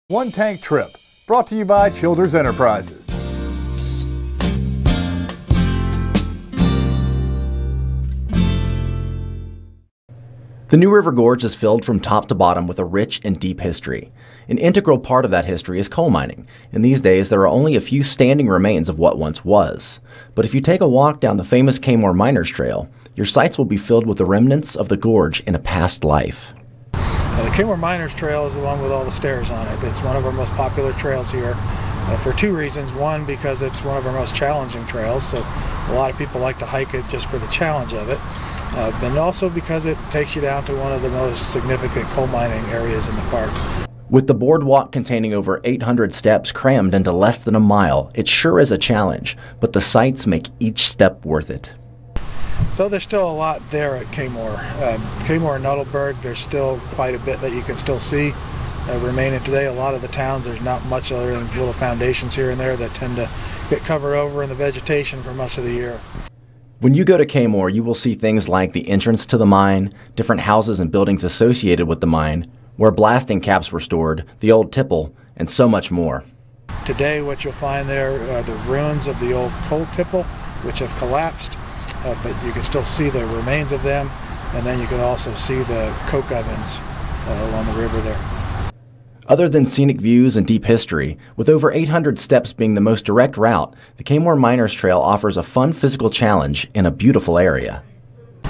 One Tank Trip, brought to you by Childers Enterprises. The New River Gorge is filled from top to bottom with a rich and deep history. An integral part of that history is coal mining, and these days there are only a few standing remains of what once was. But if you take a walk down the famous Kaymoor Miners Trail, your sights will be filled with the remnants of the gorge in a past life. The Kaymoor Miners Trail is the one with all the stairs on it. It's one of our most popular trails here for two reasons. One, because it's one of our most challenging trails, so a lot of people like to hike it just for the challenge of it. And also because it takes you down to one of the most significant coal mining areas in the park. With the boardwalk containing over 800 steps crammed into less than a mile, it sure is a challenge, but the sights make each step worth it. So there's still a lot there at Kaymoor. Kaymoor and Nuttleberg, there's still quite a bit that you can still see remaining today. A lot of the towns, there's not much other than little foundations here and there that tend to get covered over in the vegetation for much of the year. When you go to Kaymoor, you will see things like the entrance to the mine, different houses and buildings associated with the mine, where blasting caps were stored, the old tipple, and so much more. Today what you'll find there are the ruins of the old coal tipple, which have collapsed. But you can still see the remains of them, and then you can also see the coke ovens along the river there. Other than scenic views and deep history, with over 800 steps being the most direct route, the Kaymoor Miners Trail offers a fun physical challenge in a beautiful area.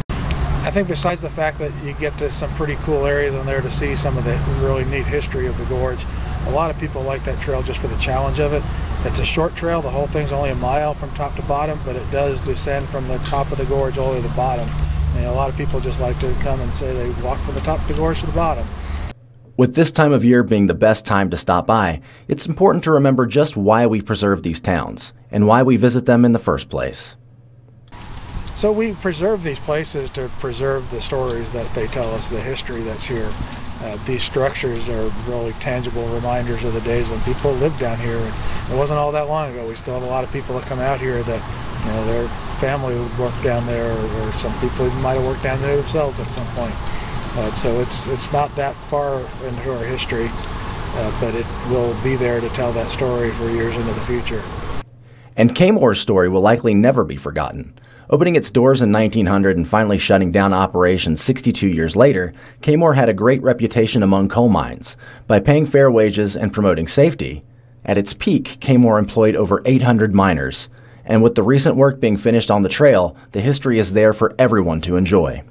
I think besides the fact that you get to some pretty cool areas on there to see some of the really neat history of the gorge, a lot of people like that trail just for the challenge of it. It's a short trail. The whole thing's only a mile from top to bottom, but it does descend from the top of the gorge all the way to the bottom. And a lot of people just like to come and say they walk from the top of the gorge to the bottom. With this time of year being the best time to stop by, it's important to remember just why we preserve these towns and why we visit them in the first place. So we preserve these places to preserve the stories that they tell us, the history that's here. These structures are really tangible reminders of the days when people lived down here. And it wasn't all that long ago. We still have a lot of people that come out here that, you know, their family would work down there, or some people even might have worked down there themselves at some point. So it's not that far into our history, but it will be there to tell that story for years into the future. And Kaymoor's story will likely never be forgotten. Opening its doors in 1900 and finally shutting down operations 62 years later, Kaymoor had a great reputation among coal mines. By paying fair wages and promoting safety, at its peak, Kaymoor employed over 800 miners. And with the recent work being finished on the trail, the history is there for everyone to enjoy.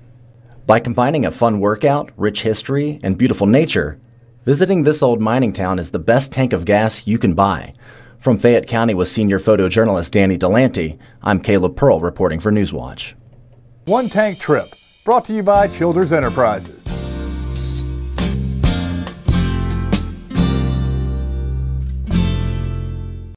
By combining a fun workout, rich history, and beautiful nature, visiting this old mining town is the best tank of gas you can buy. From Fayette County with senior photojournalist Danny DeLanty, I'm Caleb Pearl reporting for Newswatch. One Tank Trip, brought to you by Childers Enterprises.